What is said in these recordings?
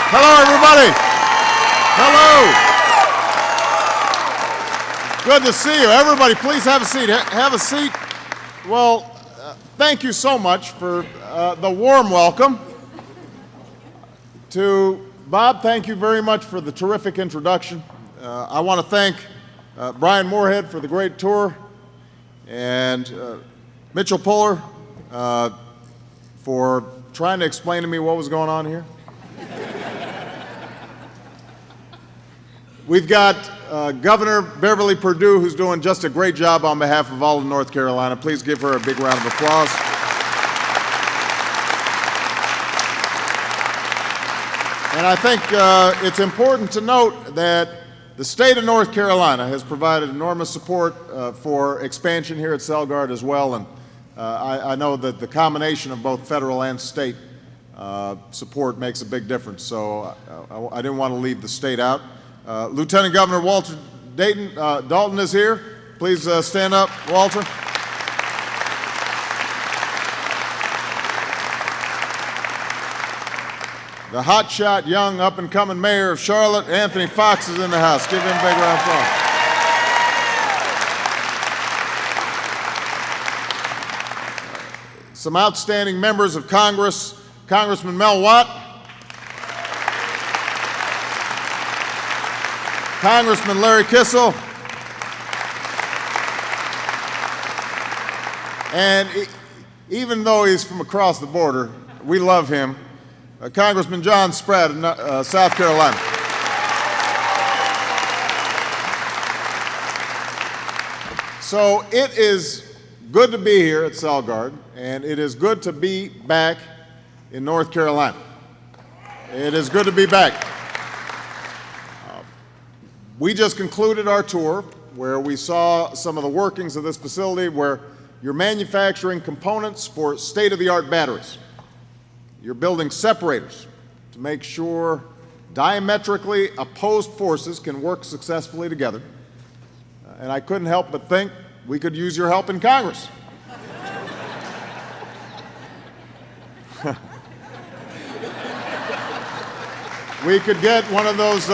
Hello, everybody. Hello. Good to see you. Everybody, please have a seat. Have a seat. Well, thank you so much for the warm welcome. To Bob, thank you very much for the terrific introduction. I want to thank Brian Moorhead for the great tour, and Mitchell Puller for trying to explain to me what was going on here. We've got Governor Beverly Perdue, who's doing just a great job on behalf of all of North Carolina. Please give her a big round of applause. And I think it's important to note that the state of North Carolina has provided enormous support for expansion here at Celgard as well, and I know that the combination of both federal and state support makes a big difference, so I didn't want to leave the state out. Lieutenant Governor Walter Dalton is here. Please stand up, Walter. The hotshot, young, up-and-coming mayor of Charlotte, Anthony Fox, is in the house. Give him a big round of applause. Some outstanding members of Congress, Congressman Mel Watt, Congressman Larry Kissel, and even though he's from across the border, we love him, Congressman John Spratt of South Carolina. So it is good to be here at Celgard, and it is good to be back in North Carolina. It is good to be back. We just concluded our tour where we saw some of the workings of this facility where you're manufacturing components for state-of-the-art batteries. You're building separators to make sure diametrically opposed forces can work successfully together. And I couldn't help but think we could use your help in Congress. We could get one of those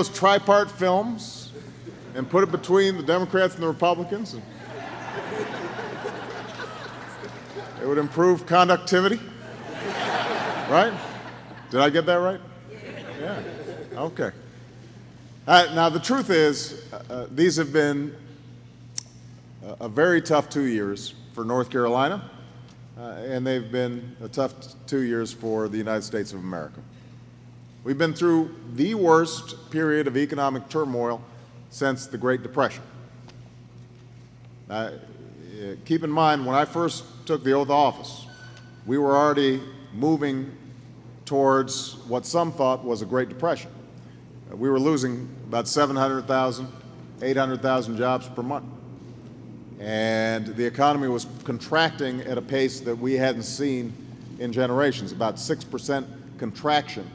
tripart films and put it between the Democrats and the Republicans. And it would improve conductivity, right? Did I get that right? Yeah, okay. Now, the truth is, these have been a very tough 2 years for North Carolina, and they've been a tough 2 years for the United States of America. We've been through the worst period of economic turmoil since the Great Depression. Keep in mind, when I first took the oath of office, we were already moving towards what some thought was a Great Depression. We were losing about 700,000, 800,000 jobs per month. And the economy was contracting at a pace that we hadn't seen in generations, about 6% contraction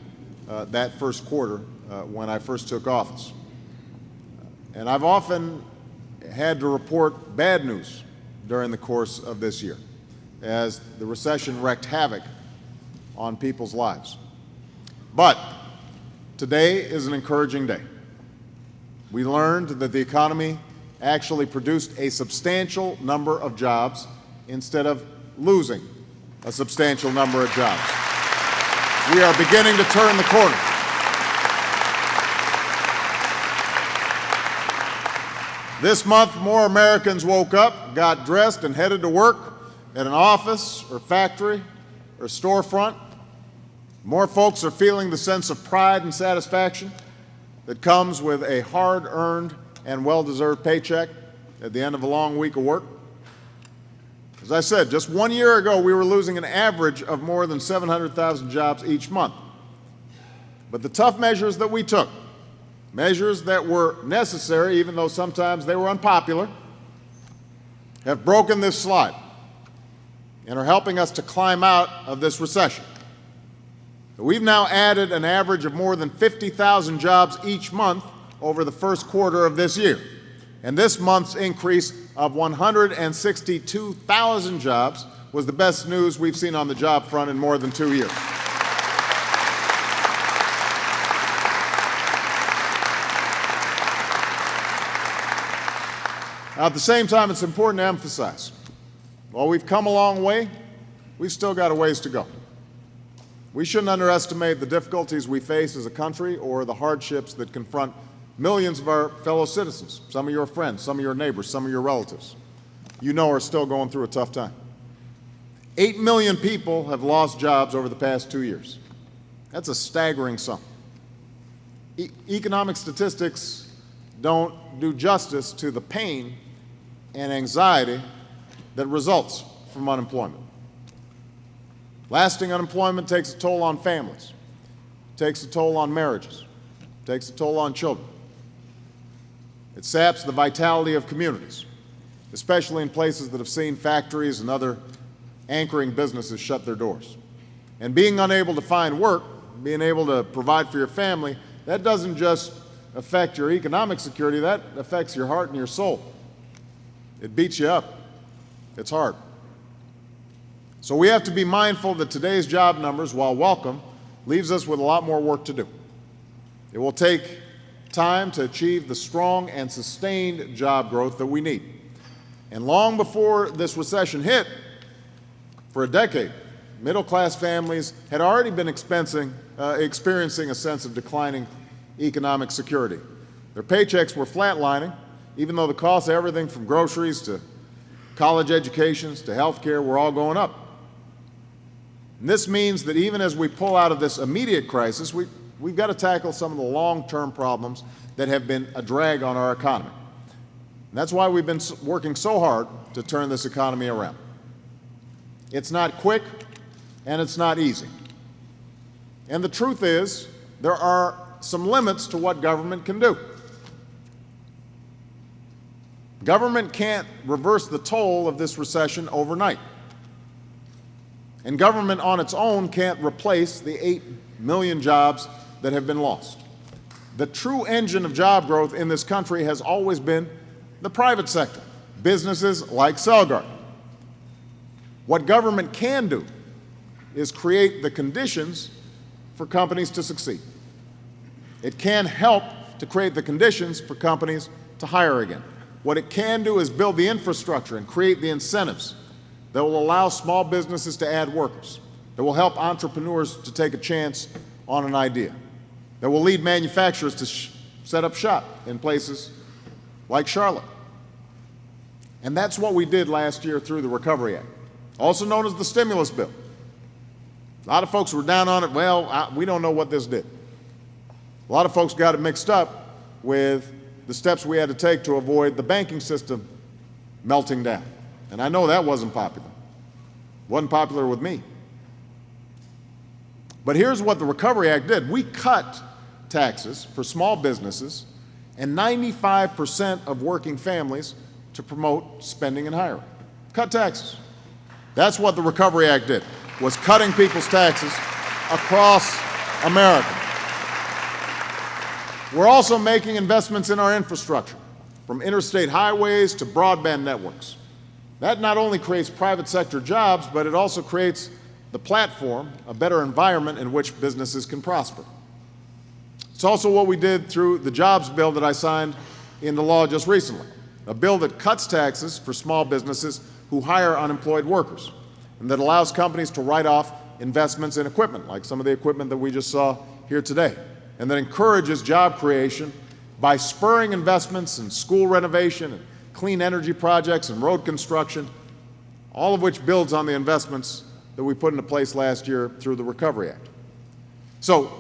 that first quarter when I first took office. And I've often had to report bad news during the course of this year as the recession wreaked havoc on people's lives. But today is an encouraging day. We learned that the economy actually produced a substantial number of jobs instead of losing a substantial number of jobs. We are beginning to turn the corner. This month, more Americans woke up, got dressed, and headed to work at an office or factory or storefront. More folks are feeling the sense of pride and satisfaction that comes with a hard-earned and well-deserved paycheck at the end of a long week of work. As I said, just 1 year ago, we were losing an average of more than 700,000 jobs each month. But the tough measures that we took, measures that were necessary, even though sometimes they were unpopular, have broken this slide and are helping us to climb out of this recession. We've now added an average of more than 50,000 jobs each month over the first quarter of this year. And this month's increase of 162,000 jobs was the best news we've seen on the job front in more than 2 years. Now, at the same time, it's important to emphasize, while we've come a long way, we've still got a ways to go. We shouldn't underestimate the difficulties we face as a country or the hardships that confront millions of our fellow citizens, some of your friends, some of your neighbors, some of your relatives, you know are still going through a tough time. 8 million people have lost jobs over the past 2 years. That's a staggering sum. Economic statistics don't do justice to the pain and anxiety that results from unemployment. Lasting unemployment takes a toll on families, takes a toll on marriages, takes a toll on children. It saps the vitality of communities, especially in places that have seen factories and other anchoring businesses shut their doors. And being unable to find work, being able to provide for your family, that doesn't just affect your economic security, that affects your heart and your soul. It beats you up. It's hard. So we have to be mindful that today's job numbers, while welcome, leaves us with a lot more work to do. It will take time to achieve the strong and sustained job growth that we need. And long before this recession hit, for a decade, middle-class families had already been experiencing a sense of declining economic security. Their paychecks were flatlining, even though the cost of everything from groceries to college educations to health care were all going up. And this means that even as we pull out of this immediate crisis, we've got to tackle some of the long-term problems that have been a drag on our economy. And that's why we've been working so hard to turn this economy around. It's not quick, and it's not easy. And the truth is, there are some limits to what government can do. Government can't reverse the toll of this recession overnight. And government on its own can't replace the 8 million jobs that have been lost. The true engine of job growth in this country has always been the private sector, businesses like Celgard. What government can do is create the conditions for companies to succeed. It can help to create the conditions for companies to hire again. What it can do is build the infrastructure and create the incentives that will allow small businesses to add workers, that will help entrepreneurs to take a chance on an idea, that will lead manufacturers to set up shop in places like Charlotte. And that's what we did last year through the Recovery Act, also known as the stimulus bill. A lot of folks were down on it. Well, we don't know what this did. A lot of folks got it mixed up with the steps we had to take to avoid the banking system melting down. And I know that wasn't popular. It wasn't popular with me. But here's what the Recovery Act did. We cut taxes for small businesses and 95% of working families to promote spending and hiring. Cut taxes. That's what the Recovery Act did, was cutting people's taxes across America. We're also making investments in our infrastructure, from interstate highways to broadband networks. That not only creates private sector jobs, but it also creates the platform, a better environment in which businesses can prosper. It's also what we did through the jobs bill that I signed into law just recently, a bill that cuts taxes for small businesses who hire unemployed workers, and that allows companies to write off investments in equipment, like some of the equipment that we just saw here today, and that encourages job creation by spurring investments in school renovation and clean energy projects and road construction, all of which builds on the investments that we put into place last year through the Recovery Act. So,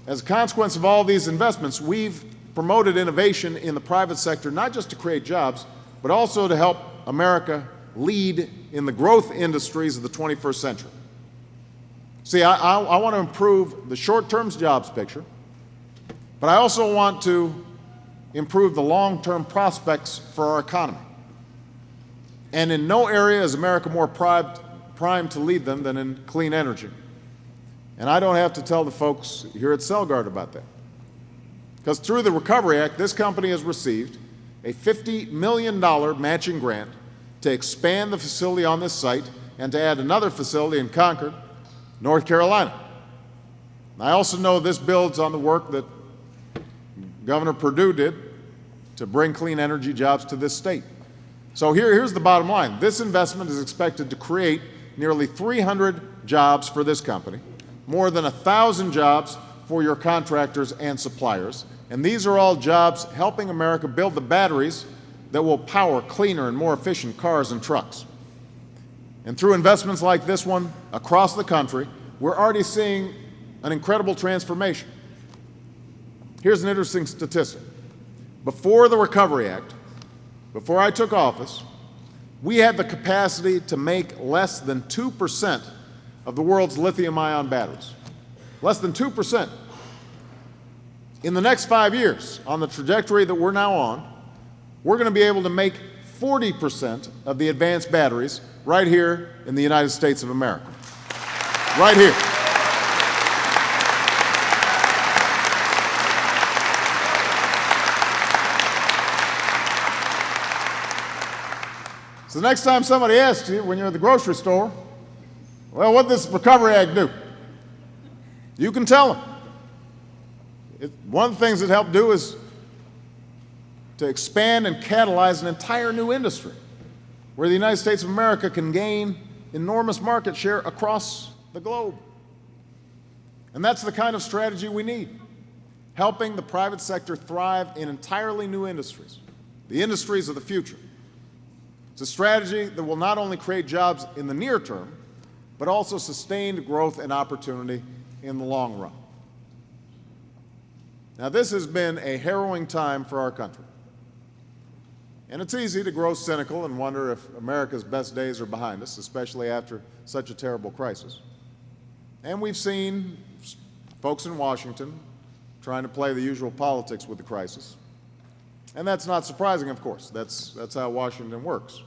as a consequence of all these investments, we've promoted innovation in the private sector, not just to create jobs, but also to help America lead in the growth industries of the 21st century. See, I want to improve the short-term jobs picture, but I also want to improve the long-term prospects for our economy. And in no area is America more primed to lead them than in clean energy. And I don't have to tell the folks here at Celgard about that. Because through the Recovery Act, this company has received a $50 million matching grant to expand the facility on this site and to add another facility in Concord, North Carolina. I also know this builds on the work that Governor Perdue did to bring clean energy jobs to this state. So here's the bottom line. This investment is expected to create nearly 300 jobs for this company, more than 1,000 jobs for your contractors and suppliers. And these are all jobs helping America build the batteries that will power cleaner and more efficient cars and trucks. And through investments like this one across the country, we're already seeing an incredible transformation. Here's an interesting statistic. Before the Recovery Act, before I took office, we had the capacity to make less than 2% of the world's lithium-ion batteries. Less than 2%. In the next 5 years, on the trajectory that we're now on, we're going to be able to make 40% of the advanced batteries right here in the United States of America. Right here. So the next time somebody asks you when you're at the grocery store, well, what did this Recovery Act do? You can tell them. One of the things it helped do is to expand and catalyze an entire new industry where the United States of America can gain enormous market share across the globe. And that's the kind of strategy we need, helping the private sector thrive in entirely new industries, the industries of the future. It's a strategy that will not only create jobs in the near term, but also sustained growth and opportunity in the long run. Now, this has been a harrowing time for our country. And it's easy to grow cynical and wonder if America's best days are behind us, especially after such a terrible crisis. And we've seen folks in Washington trying to play the usual politics with the crisis. And that's not surprising, of course. That's how Washington works.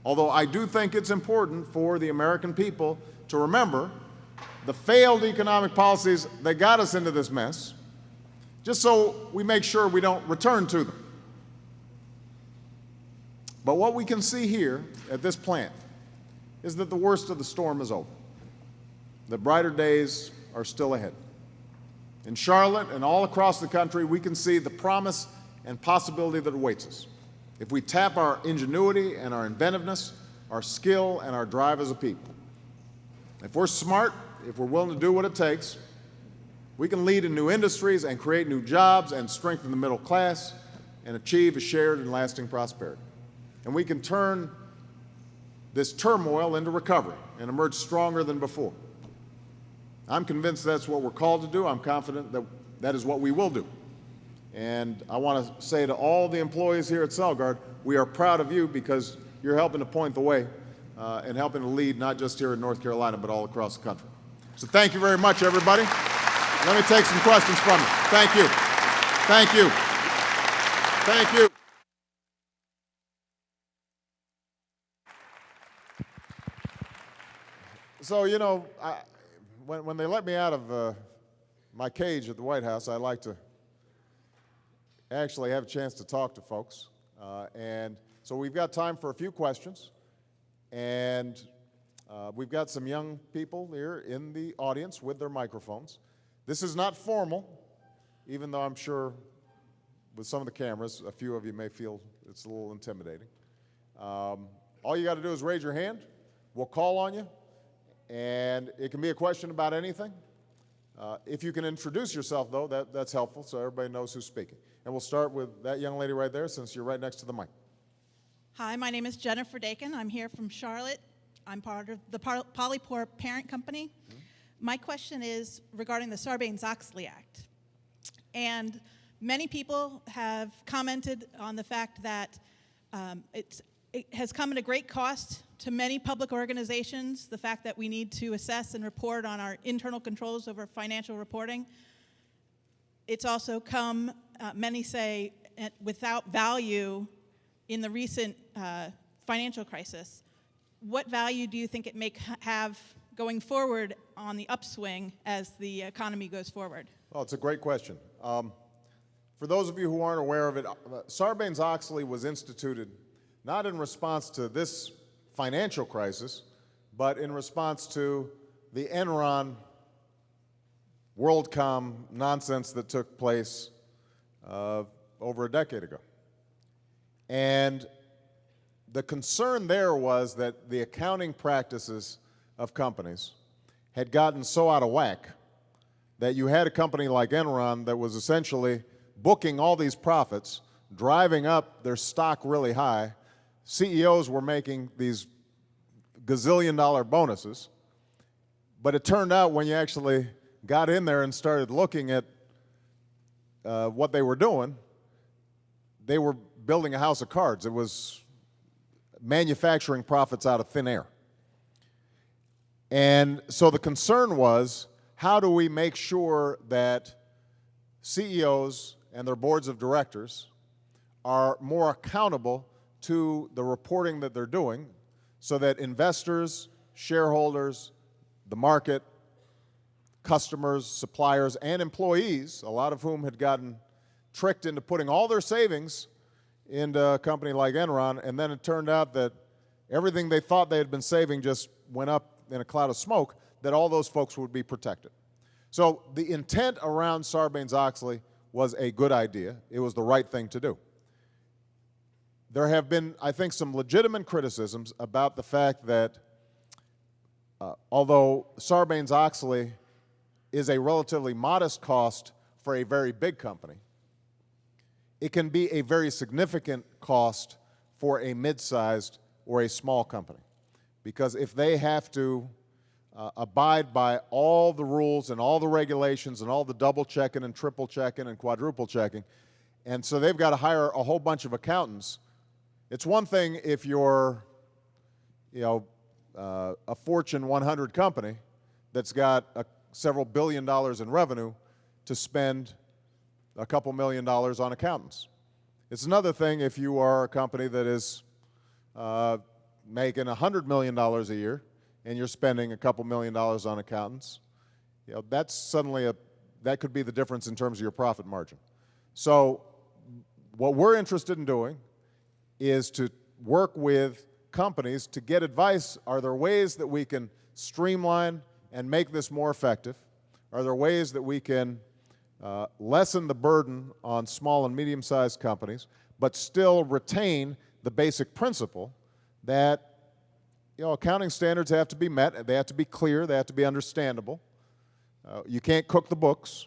Although I do think it's important for the American people to remember the failed economic policies that got us into this mess, just so we make sure we don't return to them. But what we can see here at this plant is that the worst of the storm is over, that brighter days are still ahead. In Charlotte and all across the country, we can see the promise and possibility that awaits us if we tap our ingenuity and our inventiveness, our skill and our drive as a people. If we're smart, if we're willing to do what it takes, we can lead in new industries and create new jobs and strengthen the middle class and achieve a shared and lasting prosperity. And we can turn this turmoil into recovery and emerge stronger than before. I'm convinced that's what we're called to do. I'm confident that that is what we will do. And I want to say to all the employees here at Celgard, we are proud of you because you're helping to point the way and helping to lead not just here in North Carolina, but all across the country. So thank you very much, everybody. Let me take some questions from you. Thank you. Thank you. Thank you. So, you know, when they let me out of my cage at the White House, I like to actually have a chance to talk to folks. And so we've got time for a few questions. And we've got some young people here in the audience with their microphones. This is not formal, even though I'm sure with some of the cameras, a few of you may feel it's a little intimidating. All you got to do is raise your hand. We'll call on you. And it can be a question about anything. If you can introduce yourself, though, that's helpful so everybody knows who's speaking. And we'll start with that young lady right there since you're right next to the mic. Hi, my name is Jennifer Dakin. I'm here from Charlotte. I'm part of the Polypore parent company. Mm-hmm. My question is regarding the Sarbanes-Oxley Act. And many people have commented on the fact that it has come at a great cost to many public organizations, the fact that we need to assess and report on our internal controls over financial reporting. It's also come, many say, without value in the recent financial crisis. What value do you think it may have going forward on the upswing as the economy goes forward? Well, it's a great question. For those of you who aren't aware of it, Sarbanes-Oxley was instituted not in response to this financial crisis, but in response to the Enron WorldCom nonsense that took place over a decade ago. And the concern there was that the accounting practices of companies had gotten so out of whack that you had a company like Enron that was essentially booking all these profits, driving up their stock really high. CEOs were making these gazillion-dollar bonuses, but it turned out when you actually got in there and started looking at what they were building a house of cards. It was manufacturing profits out of thin air. And so the concern was, how do we make sure that CEOs and their boards of directors are more accountable to the reporting that they're doing so that investors, shareholders, the market, customers, suppliers, and employees, a lot of whom had gotten tricked into putting all their savings into a company like Enron, and then it turned out that everything they thought they had been saving just went up in a cloud of smoke, that all those folks would be protected. So the intent around Sarbanes-Oxley was a good idea. It was the right thing to do. There have been, I think, some legitimate criticisms about the fact that although Sarbanes-Oxley is a relatively modest cost for a very big company, it can be a very significant cost for a mid-sized or a small company. Because if they have to abide by all the rules and all the regulations and all the double checking and triple checking and quadruple checking, and so they've got to hire a whole bunch of accountants. It's one thing if you're, a Fortune 100 company that's got several $billion in revenue to spend a couple $1 million on accountants. It's another thing if you are a company that is making $100 million a year and you're spending a couple $1 million on accountants. That's suddenly that could be the difference in terms of your profit margin. So what we're interested in doing is to work with companies to get advice. Are there ways that we can streamline and make this more effective? Are there ways that we can lessen the burden on small and medium-sized companies, but still retain the basic principle that accounting standards have to be met, they have to be clear, they have to be understandable. You can't cook the books,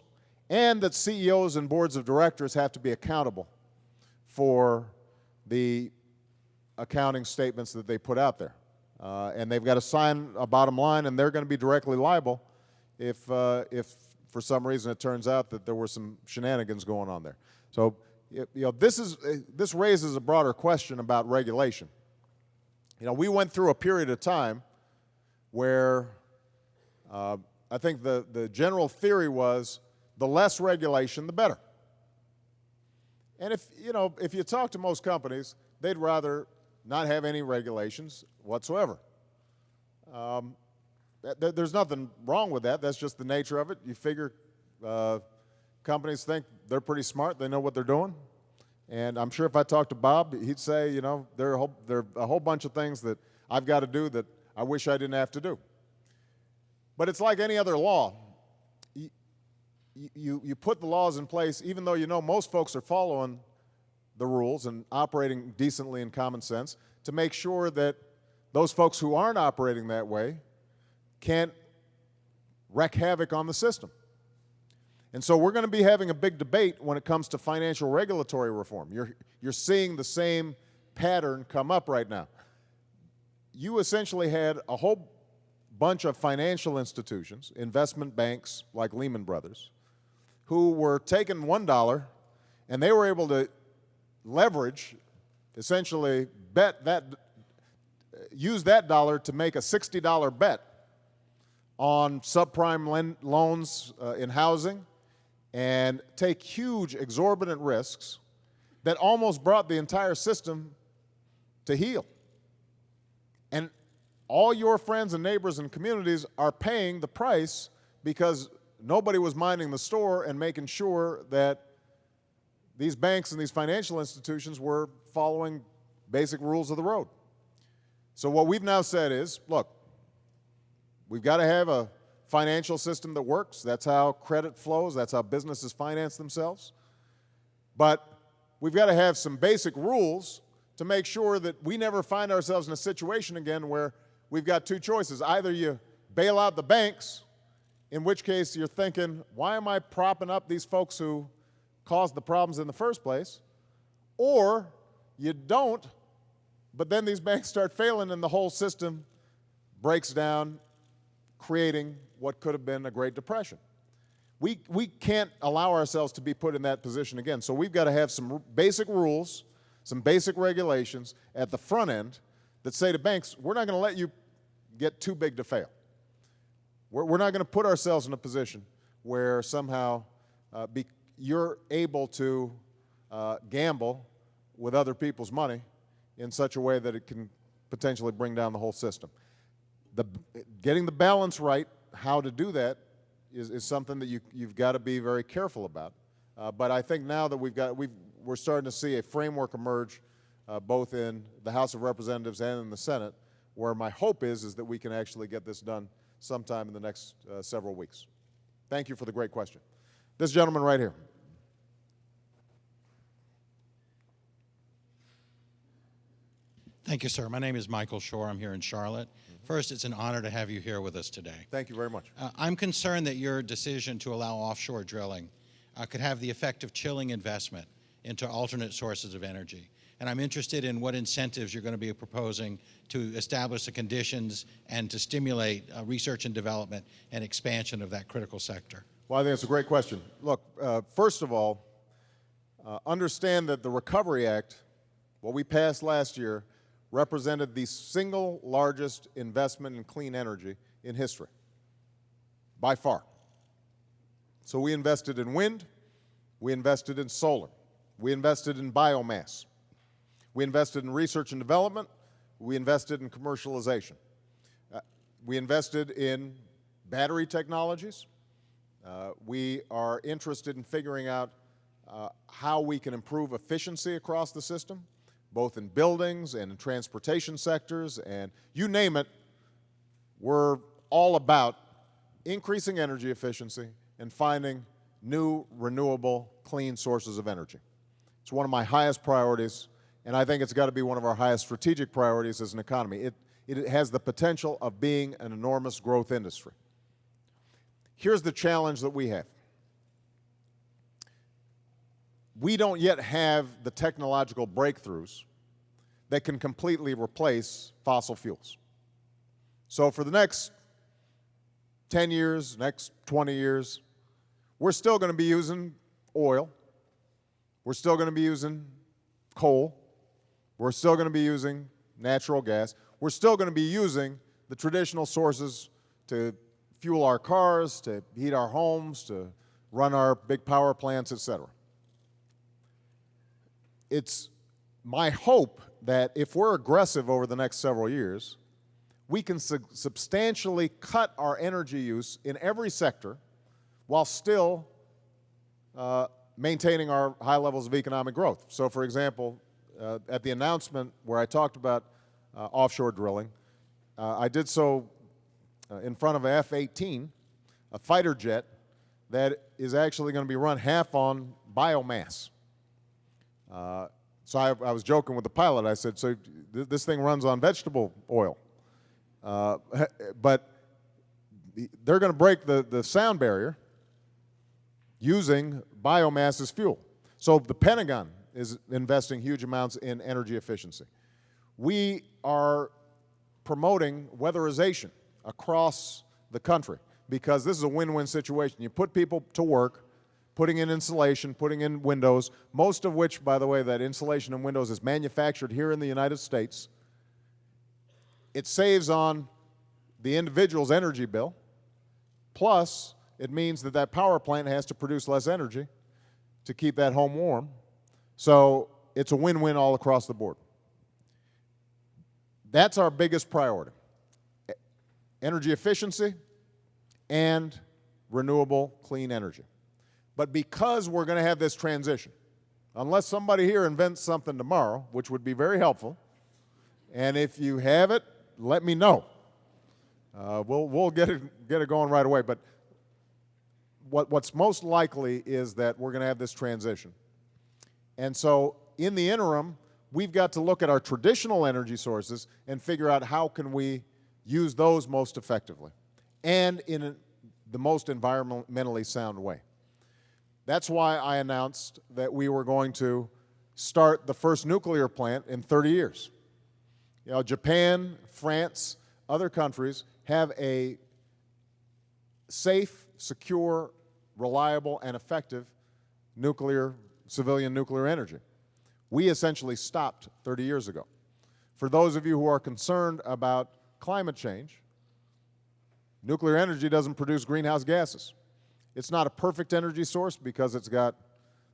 and that CEOs and boards of directors have to be accountable for the accounting statements that they put out there. And they've got to sign a bottom line, and they're going to be directly liable if for some reason it turns out that there were some shenanigans going on there. So this raises a broader question about regulation. We went through a period of time where I think the general theory was the less regulation, the better. And if you talk to most companies, they'd rather not have any regulations whatsoever. There's nothing wrong with that. That's just the nature of it. You figure companies think they're pretty smart. They know what they're doing. And I'm sure if I talked to Bob, he'd say, there are a whole bunch of things that I've got to do that I wish I didn't have to do. But it's like any other law. You put the laws in place, even though most folks are following the rules and operating decently in common sense, to make sure that those folks who aren't operating that way can't wreak havoc on the system. And so we're going to be having a big debate when it comes to financial regulatory reform. You're seeing the same pattern come up right now. You essentially had a whole bunch of financial institutions, investment banks like Lehman Brothers, who were taking $1 and they were able to leverage, essentially use that dollar to make a $60 bet on subprime loans in housing, and take huge, exorbitant risks that almost brought the entire system to heel. And all your friends and neighbors and communities are paying the price because nobody was minding the store and making sure that these banks and these financial institutions were following basic rules of the road. So what we've now said is, look, we've got to have a financial system that works. That's how credit flows. That's how businesses finance themselves. But we've got to have some basic rules to make sure that we never find ourselves in a situation again where we've got two choices. Either you bail out the banks, in which case you're thinking, why am I propping up these folks who caused the problems in the first place? Or you don't, but then these banks start failing and the whole system breaks down, creating what could have been a Great Depression. We can't allow ourselves to be put in that position again. So we've got to have some basic rules, some basic regulations at the front end that say to banks, we're not going to let you get too big to fail. We're not going to put ourselves in a position where somehow you're able to gamble with other people's money in such a way that it can potentially bring down the whole system. Getting the balance right, how to do that, is something that you've got to be very careful about. But I think now that we're starting to see a framework emerge both in the House of Representatives and in the Senate, where my hope is that we can actually get this done sometime in the next several weeks. Thank you for the great question. This gentleman right here. Thank you, sir. My name is Michael Shore. I'm here in Charlotte. First, it's an honor to have you here with us today. Thank you very much. I'm concerned that your decision to allow offshore drilling could have the effect of chilling investment into alternate sources of energy. And I'm interested in what incentives you're going to be proposing to establish the conditions and to stimulate research and development and expansion of that critical sector. Well, I think it's a great question. Look, first of all, understand that the Recovery Act, what we passed last year, represented the single largest investment in clean energy in history, by far. So we invested in wind, we invested in solar, we invested in biomass, we invested in research and development, we invested in commercialization. We invested in battery technologies. We are interested in figuring out how we can improve efficiency across the system, both in buildings and in transportation sectors, and you name it. We're all about increasing energy efficiency and finding new, renewable, clean sources of energy. It's one of my highest priorities, and I think it's got to be one of our highest strategic priorities as an economy. It has the potential of being an enormous growth industry. Here's the challenge that we have. We don't yet have the technological breakthroughs that can completely replace fossil fuels. So for the next 10 years, next 20 years, we're still going to be using oil. We're still going to be using coal. We're still going to be using natural gas. We're still going to be using the traditional sources to fuel our cars, to heat our homes, to run our big power plants, et cetera. It's my hope that if we're aggressive over the next several years, we can substantially cut our energy use in every sector while still maintaining our high levels of economic growth. So, for example, at the announcement where I talked about offshore drilling, I did so in front of an F-18, a fighter jet that is actually going to be run half on biomass. So I was joking with the pilot. I said, so this thing runs on vegetable oil. But they're going to break the sound barrier using biomass as fuel. So the Pentagon is investing huge amounts in energy efficiency. We are promoting weatherization across the country because this is a win-win situation. You put people to work, putting in insulation, putting in windows, most of which, by the way, that insulation and windows is manufactured here in the United States. It saves on the individual's energy bill, plus it means that that power plant has to produce less energy to keep that home warm. So it's a win-win all across the board. That's our biggest priority. Energy efficiency and renewable clean energy. But because we're going to have this transition, unless somebody here invents something tomorrow, which would be very helpful, And if you have it, let me know. We'll get it going right away. But what's most likely is that we're going to have this transition. And so in the interim, we've got to look at our traditional energy sources and figure out how can we use those most effectively and in the most environmentally sound way. That's why I announced that we were going to start the first nuclear plant in 30 years. You know, Japan, France, other countries have a safe, secure, reliable, and effective civilian nuclear energy. We essentially stopped 30 years ago. For those of you who are concerned about climate change, nuclear energy doesn't produce greenhouse gases. It's not a perfect energy source because it's got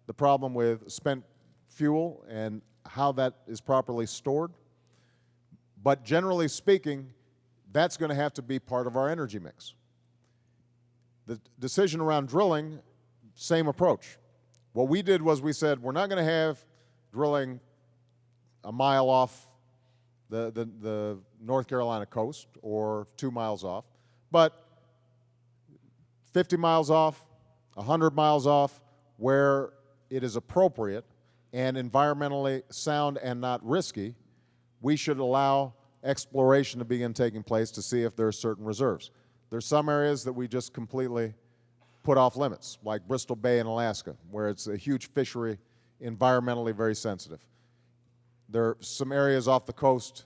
the problem with spent fuel and how that is properly stored. But generally speaking, that's going to have to be part of our energy mix. The decision around drilling, same approach. What we did was we said we're not going to have drilling a mile off the North Carolina coast or 2 miles off, but 50 miles off, 100 miles off, where it is appropriate and environmentally sound and not risky, we should allow exploration to begin taking place to see if there are certain reserves. There's some areas that we just completely put off limits, like Bristol Bay in Alaska, where it's a huge fishery, environmentally very sensitive. There are some areas off the coast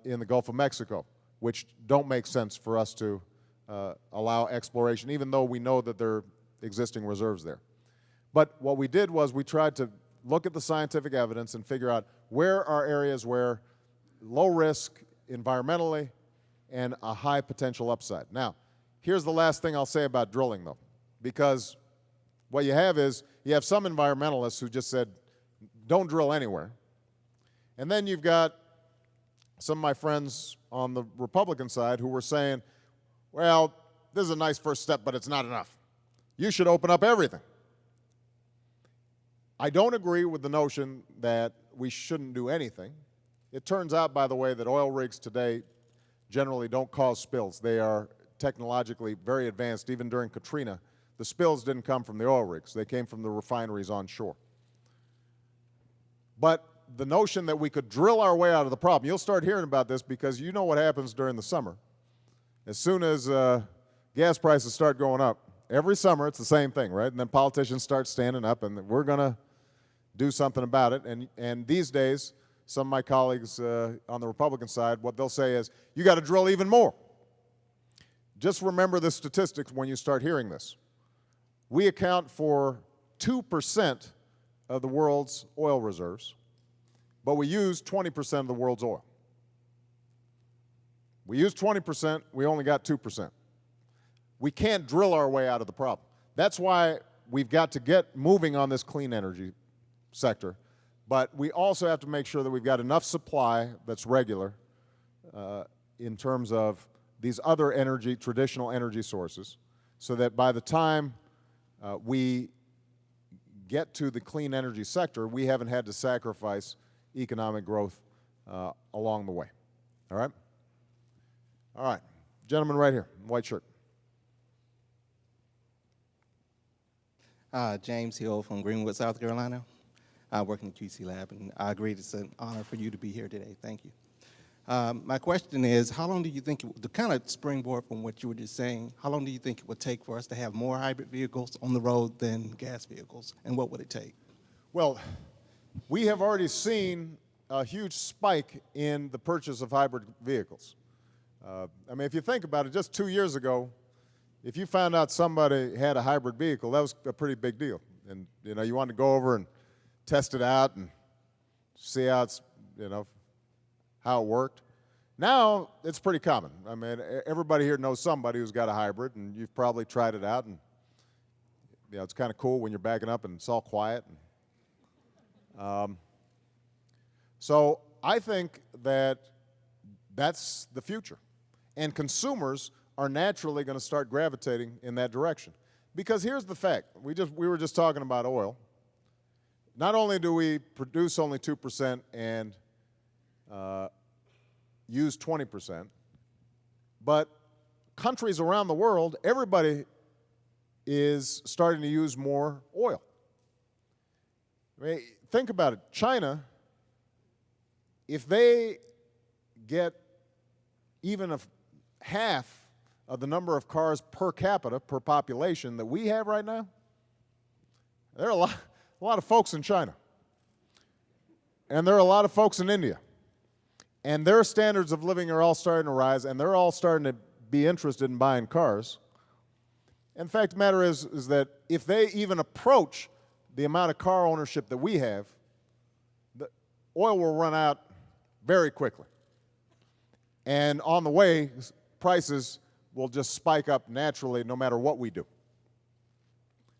in the Gulf of Mexico, which don't make sense for us to allow exploration, even though we know that there are existing reserves there. But what we did was we tried to look at the scientific evidence and figure out where are areas where low risk environmentally and a high potential upside. Now, here's the last thing I'll say about drilling, though, because what you have is you have some environmentalists who just said, don't drill anywhere. And then you've got some of my friends on the Republican side who were saying, well, this is a nice first step, but it's not enough. You should open up everything. I don't agree with the notion that we shouldn't do anything. It turns out, by the way, that oil rigs today generally don't cause spills. They are technologically very advanced. Even during Katrina, the spills didn't come from the oil rigs. They came from the refineries on shore. But the notion that we could drill our way out of the problem, you'll start hearing about this because you know what happens during the summer. As soon as gas prices start going up, every summer it's the same thing, right? And then politicians start standing up and we're going to do something about it. And these days, some of my colleagues on the Republican side, what they'll say is, you got to drill even more. Just remember the statistics when you start hearing this. We account for 2% of the world's oil reserves, but we use 20% of the world's oil. We use 20%, we only got 2%. We can't drill our way out of the problem. That's why we've got to get moving on this clean energy sector, but we also have to make sure that we've got enough supply that's regular in terms of these other traditional energy sources, so that by the time we get to the clean energy sector, we haven't had to sacrifice economic growth along the way. All right? All right. Gentleman right here, white shirt. James Hill from Greenwood, South Carolina. I work in the QC lab, and I agree it's an honor for you to be here today. Thank you. My question is, how long do you think, to kind of springboard from what you were just saying, how long do you think it would take for us to have more hybrid vehicles on the road than gas vehicles, and what would it take? Well, we have already seen a huge spike in the purchase of hybrid vehicles. I mean, if you think about it, just 2 years ago, if you found out somebody had a hybrid vehicle, that was a pretty big deal. And, you know, you wanted to go over and test it out and see how it's, you know, how it worked. Now, it's pretty common. I mean, everybody here knows somebody who's got a hybrid, and you've probably tried it out, and, you know, it's kind of cool when you're backing up and it's all quiet. So I think that that's the future. And consumers are naturally going to start gravitating in that direction. Because here's the fact. We were just talking about oil. Not only do we produce only 2% and use 20%, but countries around the world, everybody is starting to use more oil. I mean, think about it. China, if they get even half of the number of cars per capita, per population that we have right now, there are a lot of folks in China. And there are a lot of folks in India. And their standards of living are all starting to rise, and they're all starting to be interested in buying cars. In fact, the matter is that if they even approach the amount of car ownership that we have, the oil will run out very quickly. And on the way, prices will just spike up naturally no matter what we do.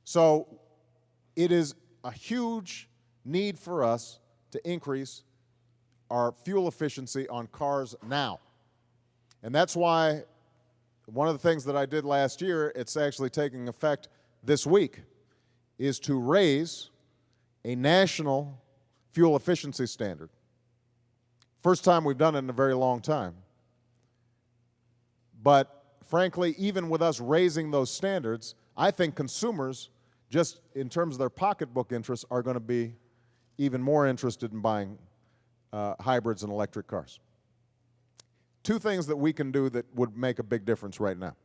So it is a huge need for us to increase our fuel efficiency on cars now. And that's why one of the things that I did last year, it's actually taking effect this week, is to raise a national fuel efficiency standard. First time we've done it in a very long time. But frankly, even with us raising those standards, I think consumers, just in terms of their pocketbook interests, are going to be even more interested in buying hybrids and electric cars. Two things that we can do that would make a big difference right now.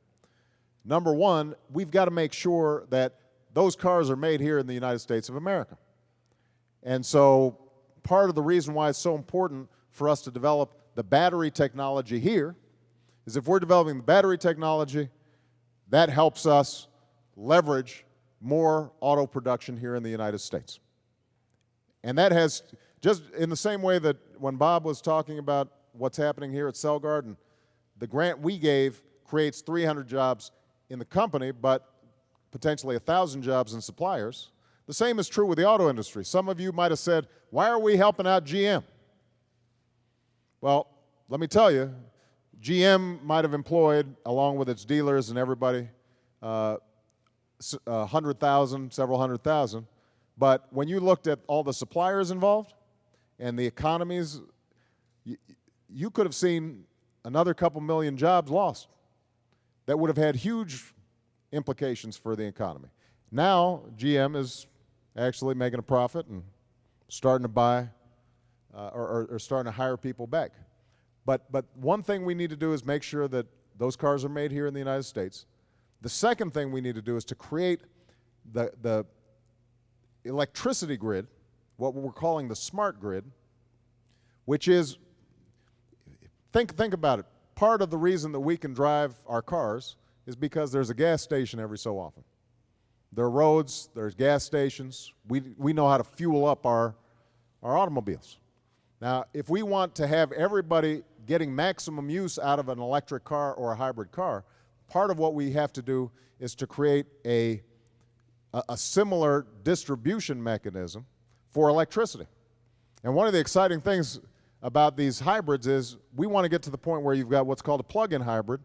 Number one, we've got to make sure that those cars are made here in the United States of America. And so part of the reason why it's so important for us to develop the battery technology here is if we're developing the battery technology, that helps us leverage more auto production here in the United States. And that has, just in the same way that when Bob was talking about what's happening here at Celgard, and the grant we gave creates 300 jobs in the company, but potentially 1,000 jobs in suppliers. The same is true with the auto industry. Some of you might have said, why are we helping out GM? Well, let me tell you, GM might have employed, along with its dealers and everybody, 100,000, several hundred thousand. But when you looked at all the suppliers involved and the economies, you could have seen another couple million jobs lost that would have had huge implications for the economy. Now, GM is actually making a profit and starting to buy or starting to hire people back. But one thing we need to do is make sure that those cars are made here in the United States. The second thing we need to do is to create the electricity grid, what we're calling the smart grid, which is, think about it. Part of the reason that we can drive our cars is because there's a gas station every so often. There are roads, there's gas stations. We know how to fuel up our automobiles. Now, if we want to have everybody getting maximum use out of an electric car or a hybrid car, part of what we have to do is to create a similar distribution mechanism for electricity. And one of the exciting things about these hybrids is we want to get to the point where you've got what's called a plug-in hybrid,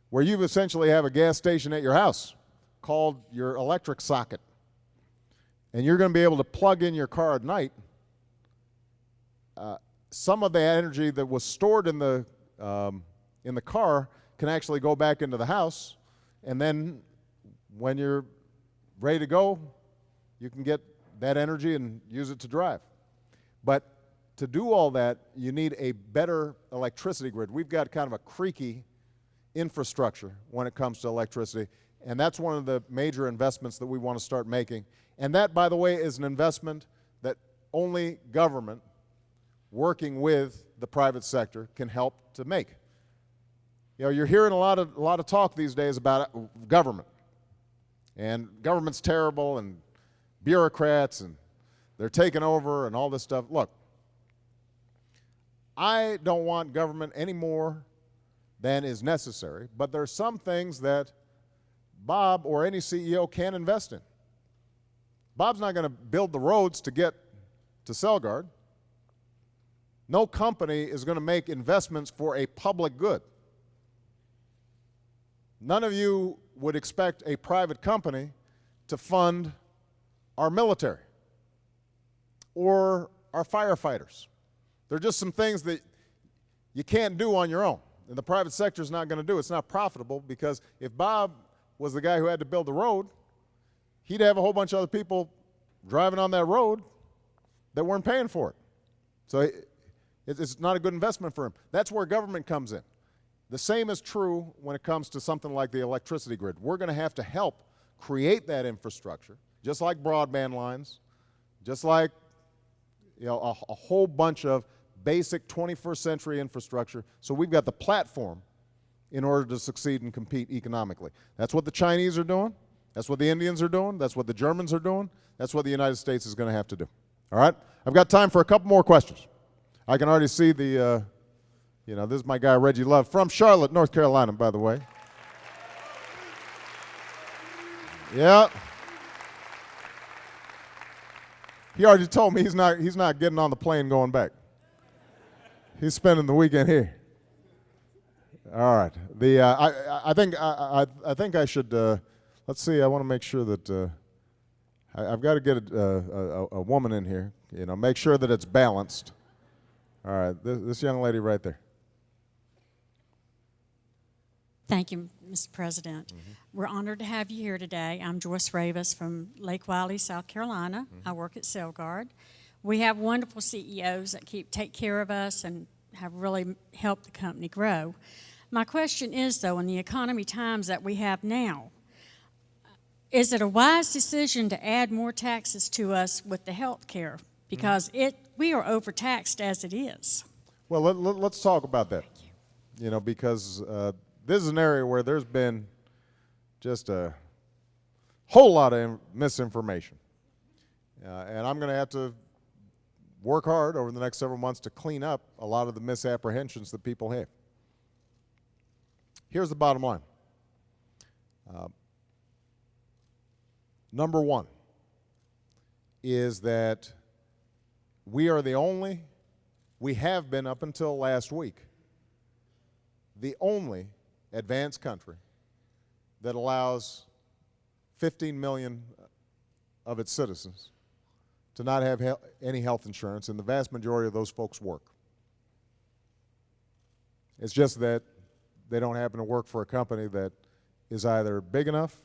where you essentially have a gas station at your house called your electric socket. And you're going to be able to plug in your car at night. Some of the energy that was stored in the car can actually go back into the house, and then when you're ready to go, you can get that energy and use it to drive. But to do all that, you need a better electricity grid. We've got kind of a creaky infrastructure when it comes to electricity, and that's one of the major investments that we want to start making. And that, by the way, is an investment that only government working with the private sector can help to make. You know, you're hearing a lot of talk these days about government. And government's terrible, and bureaucrats, and they're taking over, and all this stuff. Look, I don't want government any more than is necessary, but there are some things that Bob or any CEO can invest in. Bob's not going to build the roads to get to Celgard. No company is going to make investments for a public good. None of you would expect a private company to fund our military or our firefighters. There are just some things that you can't do on your own. And the private sector is not going to do it. It's not profitable, because if Bob was the guy who had to build the road, he'd have a whole bunch of other people driving on that road that weren't paying for it. So it's not a good investment for him. That's where government comes in. The same is true when it comes to something like the electricity grid. We're going to have to help create that infrastructure, just like broadband lines, just like a whole bunch of basic 21st century infrastructure, so we've got the platform in order to succeed and compete economically. That's what the Chinese are doing. That's what the Indians are doing. That's what the Germans are doing. That's what the United States is going to have to do. All right? I've got time for a couple more questions. I can already see the, this is my guy Reggie Love from Charlotte, North Carolina, by the way. Yeah. He already told me he's not getting on the plane going back. He's spending the weekend here. All right. I think I should. Let's see. I want to make sure that I've got to get a woman in here. Make sure that it's balanced. All right. This young lady right there. Thank you, Mr. President. We're honored to have you here today. I'm Joyce Ravis from Lake Wiley, South Carolina. I work at Celgard. We have wonderful CEOs that take care of us and have really helped the company grow. My question is, though, in the economy times that we have now, is it a wise decision to add more taxes to us with the health care? Because we are overtaxed as it is. Well, let's talk about that. Because this is an area where there's been just a whole lot of misinformation. And I'm going to have to work hard over the next several months to clean up a lot of the misapprehensions that people have. Here's the bottom line. Number one is that we have been up until last week, the only advanced country that allows 15 million of its citizens to not have any health insurance, and the vast majority of those folks work. It's just that they don't happen to work for a company that is either big enough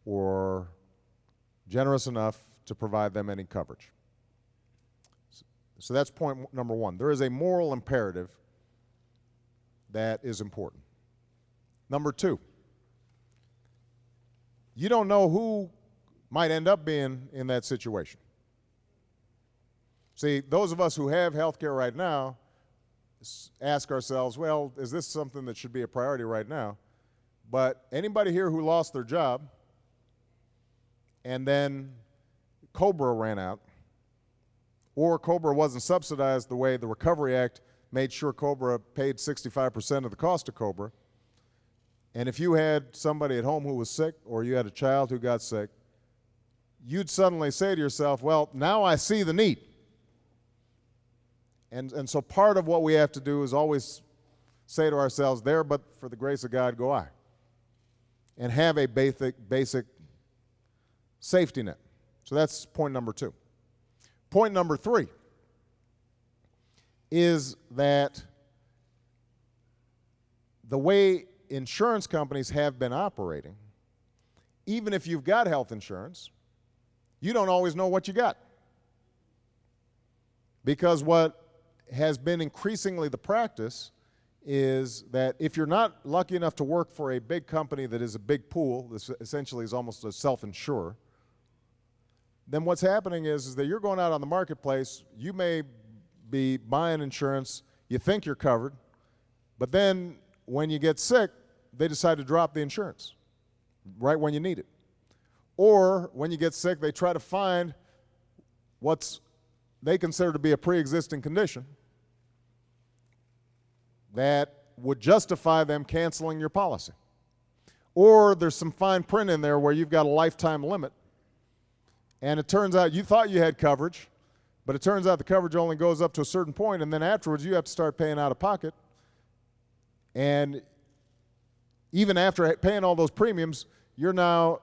or generous enough to provide them any coverage. So that's point number one. There is a moral imperative that is important. Number two, you don't know who might end up being in that situation. See, those of us who have health care right now ask ourselves, well, is this something that should be a priority right now? But anybody here who lost their job and then COBRA ran out, or COBRA wasn't subsidized the way the Recovery Act made sure COBRA paid 65% of the cost of COBRA, and if you had somebody at home who was sick or you had a child who got sick, you'd suddenly say to yourself, well, now I see the need. And so part of what we have to do is always say to ourselves, there, but for the grace of God go I, and have a basic safety net. So that's point number two. Point number three is that the way insurance companies have been operating, even if you've got health insurance, you don't always know what you got. Because what has been increasingly the practice is that if you're not lucky enough to work for a big company that is a big pool, this essentially is almost a self-insurer, then what's happening is that you're going out on the marketplace, you may be buying insurance, you think you're covered, but then when you get sick, they decide to drop the insurance right when you need it. Or when you get sick, they try to find what's they consider to be a pre-existing condition that would justify them canceling your policy. Or there's some fine print in there where you've got a lifetime limit, and it turns out you thought you had coverage, but it turns out the coverage only goes up to a certain point, and then afterwards you have to start paying out of pocket. And even after paying all those premiums, you're now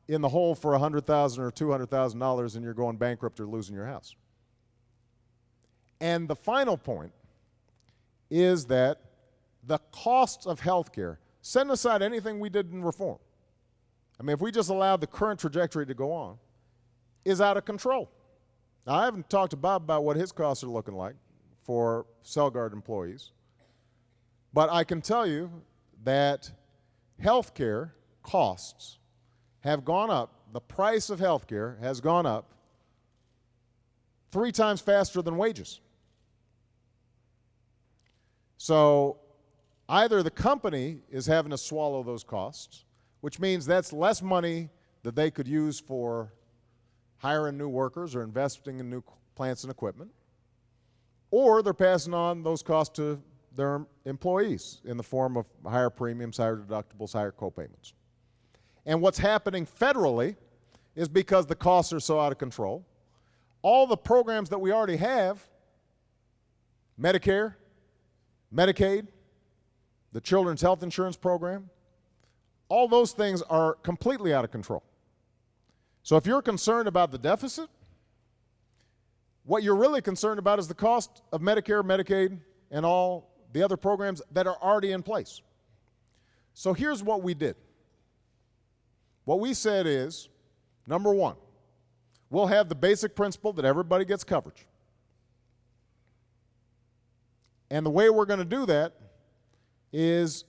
in the hole for $100,000 or $200,000, and you're going bankrupt or losing your house. And the final point is that the costs of health care, setting aside anything we did in reform, I mean, if we just allowed the current trajectory to go on, is out of control. Now, I haven't talked to Bob about what his costs are looking like for Celgard employees, but I can tell you that health care costs have gone up. The price of health care has gone up 3 times faster than wages. So either the company is having to swallow those costs, which means that's less money that they could use for hiring new workers or investing in new plants and equipment, or they're passing on those costs to their employees in the form of higher premiums, higher deductibles, higher copayments. And what's happening federally is because the costs are so out of control, all the programs that we already have, Medicare, Medicaid, the Children's Health Insurance Program, all those things are completely out of control. So if you're concerned about the deficit, what you're really concerned about is the cost of Medicare, Medicaid, and all the other programs that are already in place. So here's what we did. What we said is, number one, we'll have the basic principle that everybody gets coverage. And the way we're going to do that is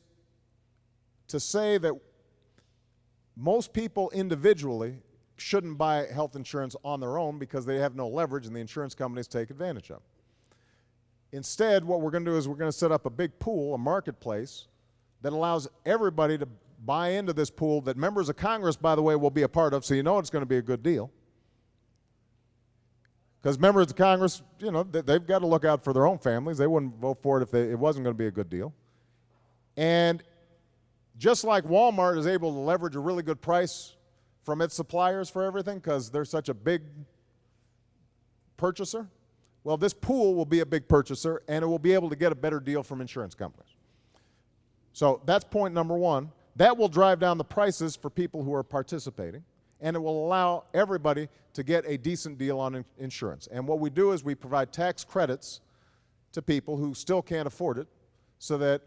to say that most people individually shouldn't buy health insurance on their own because they have no leverage and the insurance companies take advantage of. Instead, what we're going to do is we're going to set up a big pool, a marketplace, that allows everybody to buy into this pool that members of Congress, by the way, will be a part of, so you know it's going to be a good deal. Because members of Congress, you know, they've got to look out for their own families. They wouldn't vote for it if it wasn't going to be a good deal. And just like Walmart is able to leverage a really good price from its suppliers for everything because they're such a big purchaser, well, this pool will be a big purchaser, and it will be able to get a better deal from insurance companies. So that's point number one. That will drive down the prices for people who are participating, and it will allow everybody to get a decent deal on insurance. And what we do is we provide tax credits to people who still can't afford it so that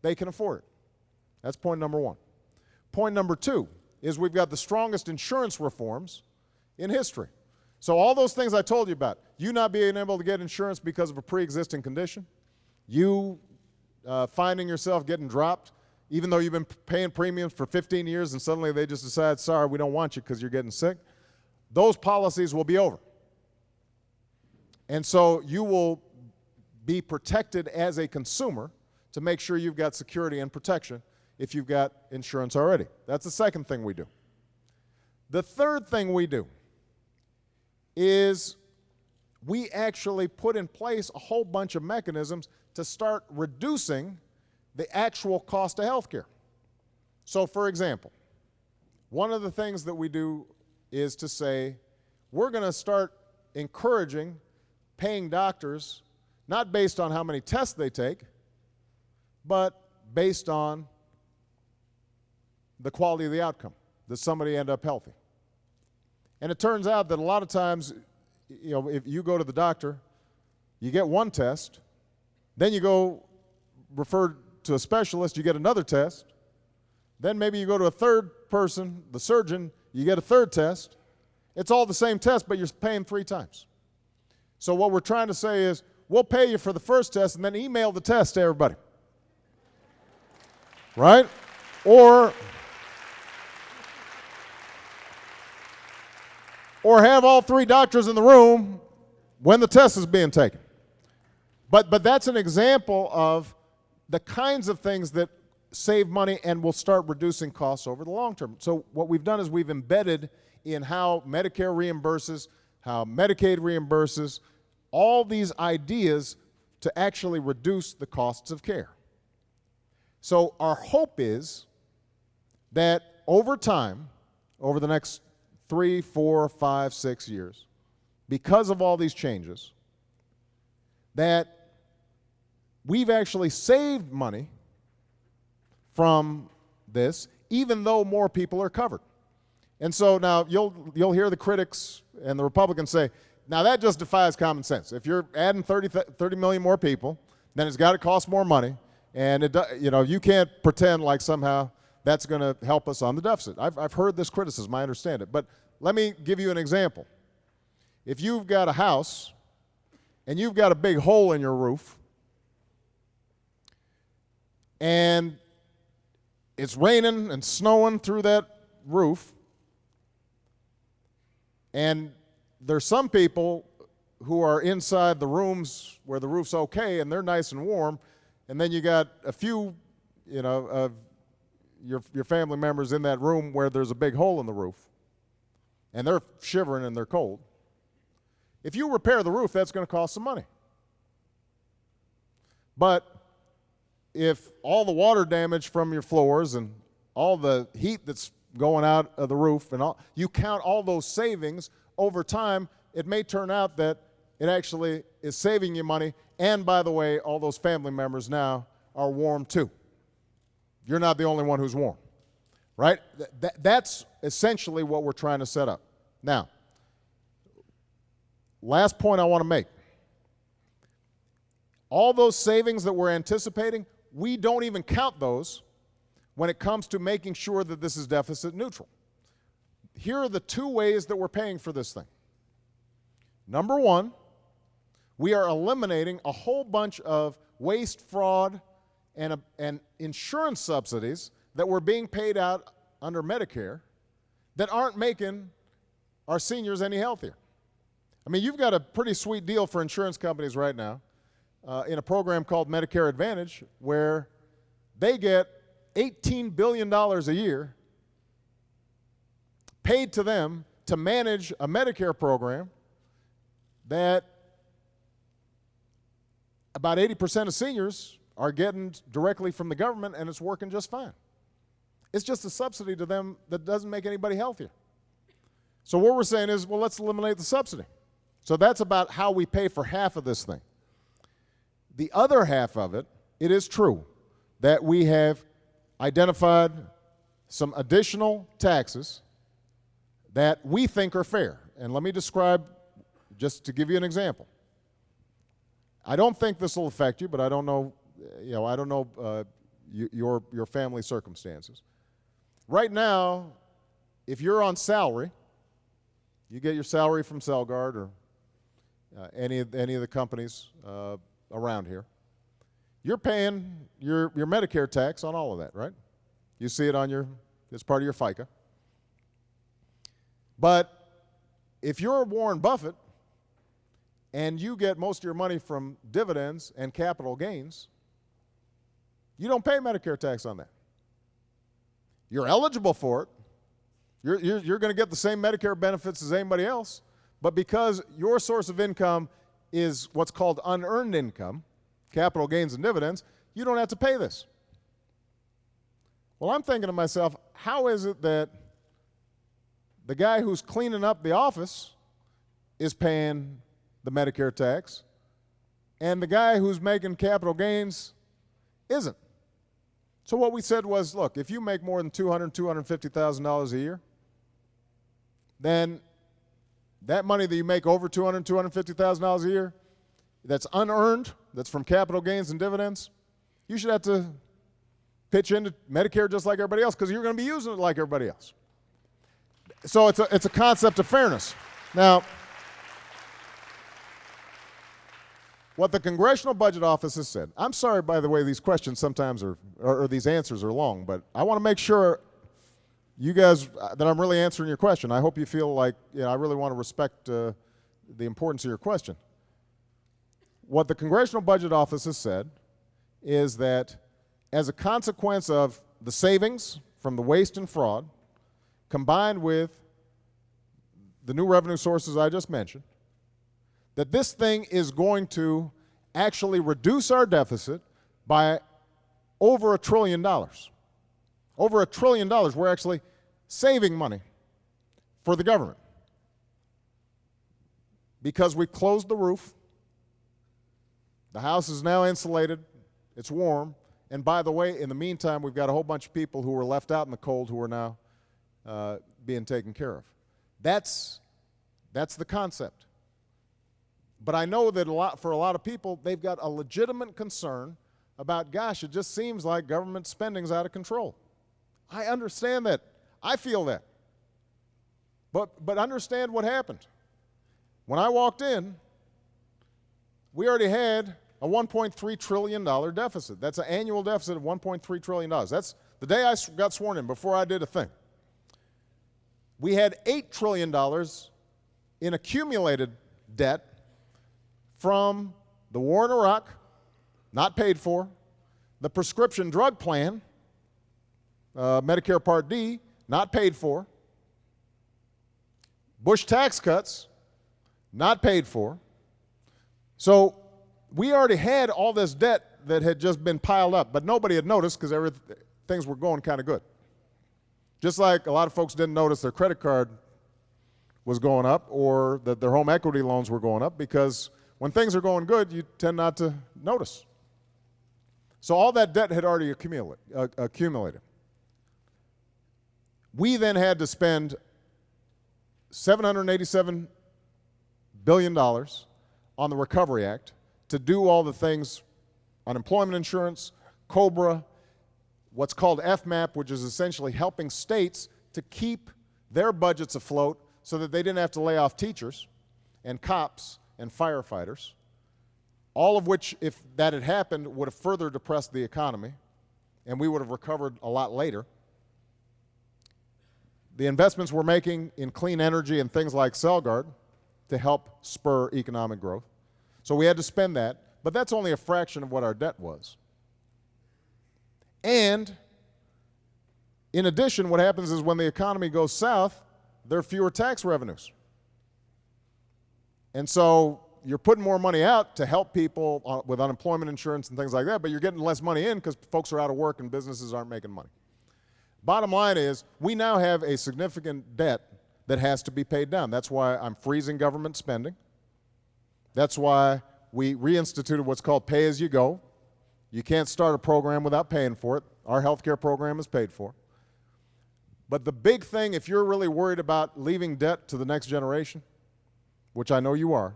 they can afford it. That's point number one. Point number two is we've got the strongest insurance reforms in history. So all those things I told you about, you not being able to get insurance because of a pre-existing condition, you finding yourself getting dropped, even though you've been paying premiums for 15 years and suddenly they just decide, sorry, we don't want you because you're getting sick, those policies will be over. And so you will be protected as a consumer to make sure you've got security and protection if you've got insurance already. That's the second thing we do. The third thing we do is we actually put in place a whole bunch of mechanisms to start reducing the actual cost of health care. So, for example, one of the things that we do is to say we're going to start encouraging paying doctors not based on how many tests they take, but based on the quality of the outcome. Does somebody end up healthy? And it turns out that a lot of times, you know, if you go to the doctor, you get one test, then you go referred to a specialist, you get another test, then maybe you go to a third person, the surgeon, you get a third test. It's all the same test, but you're paying 3 times. So what we're trying to say is, we'll pay you for the first test and then email the test to everybody. Right? Or have all 3 doctors in the room when the test is being taken. But that's an example of the kinds of things that save money and will start reducing costs over the long term. So what we've done is we've embedded in how Medicare reimburses, how Medicaid reimburses, all these ideas to actually reduce the costs of care. So our hope is that over time, over the next 3, 4, 5, 6 years, because of all these changes, that we've actually saved money from this, even though more people are covered. And so now you'll hear the critics and the Republicans say, now that just defies common sense. If you're adding 30 million more people, then it's got to cost more money. And you can't pretend like somehow that's going to help us on the deficit. I've heard this criticism, I understand it. But let me give you an example. If you've got a house and you've got a big hole in your roof, and it's raining and snowing through that roof, and there's some people who are inside the rooms where the roof's okay and they're nice and warm, and then you got a few, of your family members in that room where there's a big hole in the roof, and they're shivering and they're cold. If you repair the roof, that's going to cost some money. But if all the water damage from your floors and all the heat that's going out of the roof and all, you count all those savings over time, it may turn out that it actually is saving you money. And by the way, all those family members now are warm too. You're not the only one who's warm, right? That's essentially what we're trying to set up. Now, last point I want to make. All those savings that we're anticipating, we don't even count those when it comes to making sure that this is deficit neutral. Here are the two ways that we're paying for this thing. Number one, we are eliminating a whole bunch of waste, fraud, and insurance subsidies that were being paid out under Medicare that aren't making our seniors any healthier. I mean, you've got a pretty sweet deal for insurance companies right now in a program called Medicare Advantage, where they get $18 billion a year paid to them to manage a Medicare program that about 80% of seniors are getting directly from the government, and it's working just fine. It's just a subsidy to them that doesn't make anybody healthier. So what we're saying is, well, let's eliminate the subsidy. So that's about how we pay for half of this thing. The other half of it, it is true that we have identified some additional taxes that we think are fair. And let me describe, just to give you an example. I don't think this will affect you, but I don't know, your family circumstances. Right now, if you're on salary, you get your salary from Celgard or any of the companies around here, you're paying your Medicare tax on all of that, right? You see it on it's part of your FICA. But if you're Warren Buffett and you get most of your money from dividends and capital gains, you don't pay Medicare tax on that. You're eligible for it. You're going to get the same Medicare benefits as anybody else, but because your source of income is what's called unearned income, capital gains and dividends, you don't have to pay this. Well, I'm thinking to myself, how is it that the guy who's cleaning up the office is paying the Medicare tax, and the guy who's making capital gains isn't? So what we said was, look, if you make more than $200,000, $250,000 a year, then that money that you make over $200,000, $250,000 a year, that's unearned, that's from capital gains and dividends, you should have to pitch into Medicare just like everybody else, because you're going to be using it like everybody else. So it's a concept of fairness. Now, what the Congressional Budget Office has said, I'm sorry, by the way, these questions sometimes or these answers are long, but I want to make sure you guys, that I'm really answering your question. I hope you feel like, I really want to respect the importance of your question. What the Congressional Budget Office has said is that as a consequence of the savings from the waste and fraud, combined with the new revenue sources I just mentioned, that this thing is going to actually reduce our deficit by over $1 trillion. Over $1 trillion, we're actually saving money for the government because we closed the roof. The house is now insulated, it's warm, and by the way, in the meantime, we've got a whole bunch of people who were left out in the cold who are now being taken care of. That's the concept. But I know that for a lot of people, they've got a legitimate concern about, gosh, it just seems like government spending's out of control. I understand that. I feel that. But understand what happened. When I walked in, we already had a $1.3 trillion deficit. That's an annual deficit of $1.3 trillion. That's the day I got sworn in, before I did a thing. We had $8 trillion in accumulated debt from the war in Iraq, not paid for, the prescription drug plan, Medicare Part D, not paid for, Bush tax cuts, not paid for. So we already had all this debt that had just been piled up, but nobody had noticed because things were going kind of good. Just like a lot of folks didn't notice their credit card was going up or that their home equity loans were going up, because when things are going good, you tend not to notice. So all that debt had already accumulated. We then had to spend $787 billion on the Recovery Act to do all the things, unemployment insurance, COBRA, what's called FMAP, which is essentially helping states to keep their budgets afloat so that they didn't have to lay off teachers and cops and firefighters, all of which, if that had happened, would have further depressed the economy, and we would have recovered a lot later. The investments we're making in clean energy and things like Celgard to help spur economic growth. So we had to spend that, but that's only a fraction of what our debt was. And in addition, what happens is when the economy goes south, there are fewer tax revenues. And so you're putting more money out to help people with unemployment insurance and things like that, but you're getting less money in because folks are out of work and businesses aren't making money. Bottom line is, we now have a significant debt that has to be paid down. That's why I'm freezing government spending. That's why we reinstituted what's called pay-as-you-go. You can't start a program without paying for it. Our health care program is paid for. But the big thing, if you're really worried about leaving debt to the next generation, which I know you are,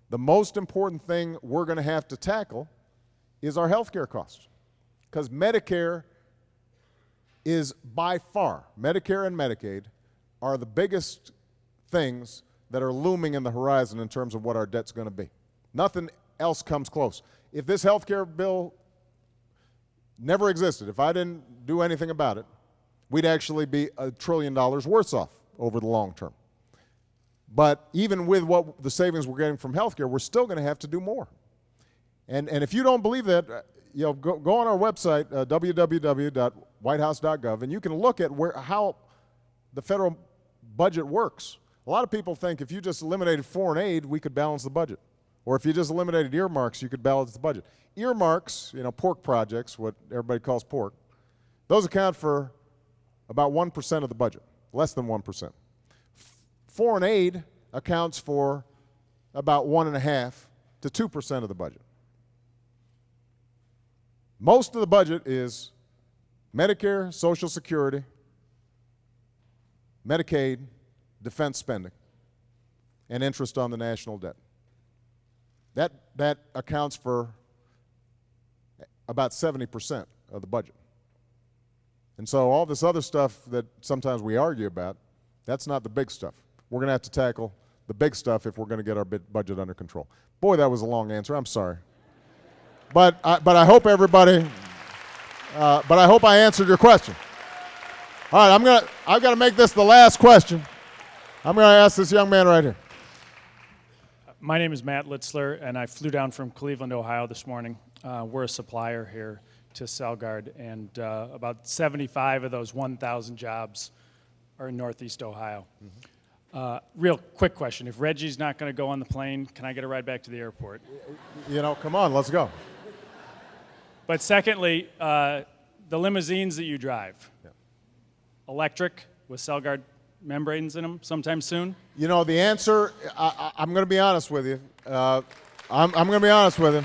the most important thing we're going to have to tackle is our health care costs. Because Medicare is by far, Medicare and Medicaid are the biggest things that are looming in the horizon in terms of what our debt's going to be. Nothing else comes close. If this health care bill never existed, if I didn't do anything about it, we'd actually be $1 trillion worse off over the long term. But even with what the savings we're getting from health care, we're still going to have to do more. And if you don't believe that, go on our website, www.whitehouse.gov, and you can look at how the federal budget works. A lot of people think if you just eliminated foreign aid, we could balance the budget. Or if you just eliminated earmarks, you could balance the budget. Earmarks, pork projects, what everybody calls pork, those account for about 1% of the budget, less than 1%. Foreign aid accounts for about 1.5% to 2% of the budget. Most of the budget is Medicare, Social Security, Medicaid, defense spending, and interest on the national debt. That accounts for about 70% of the budget. And so all this other stuff that sometimes we argue about, that's not the big stuff. We're going to have to tackle the big stuff if we're going to get our budget under control. Boy, that was a long answer. I'm sorry. But I hope everybody, but I hope I answered your question. All right, I've got to make this the last question. I'm going to ask this young man right here. My name is Matt Litzler, and I flew down from Cleveland, Ohio this morning. We're a supplier here to Celgard, and about 75 of those 1,000 jobs are in Northeast Ohio. Real quick question. If Reggie's not going to go on the plane, can I get a ride back to the airport? Come on, let's go. But secondly, the limousines that you drive, electric with Celgard membranes in them sometime soon? The answer, I'm going to be honest with you. I'm going to be honest with you.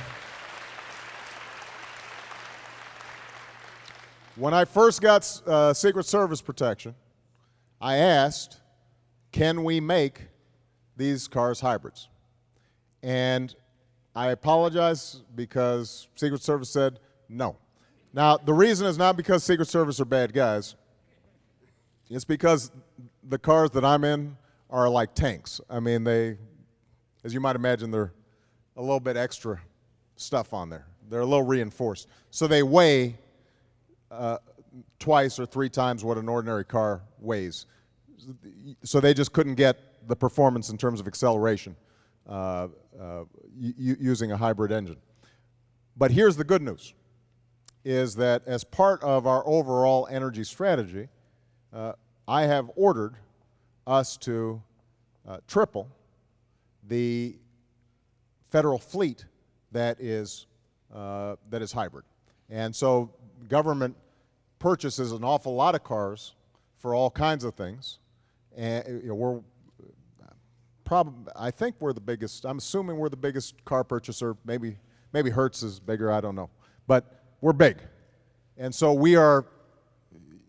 When I first got Secret Service protection, I asked, can we make these cars hybrids? And I apologize because Secret Service said no. Now, the reason is not because Secret Service are bad guys. It's because the cars that I'm in are like tanks. I mean, they, as you might imagine, they're a little bit extra stuff on there. They're a little reinforced. So they weigh twice or three times what an ordinary car weighs. So they just couldn't get the performance in terms of acceleration using a hybrid engine. But here's the good news, is that as part of our overall energy strategy, I have ordered us to triple the federal fleet that is hybrid. And so government purchases an awful lot of cars for all kinds of things. And I think we're the biggest, I'm assuming we're the biggest car purchaser. Maybe Hertz is bigger, I don't know. But we're big. And so we are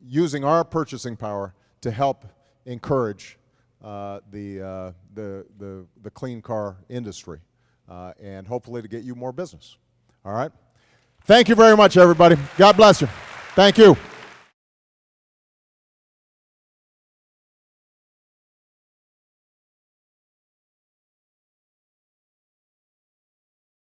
using our purchasing power to help encourage the clean car industry and hopefully to get you more business. All right? Thank you very much, everybody. God bless you. Thank you.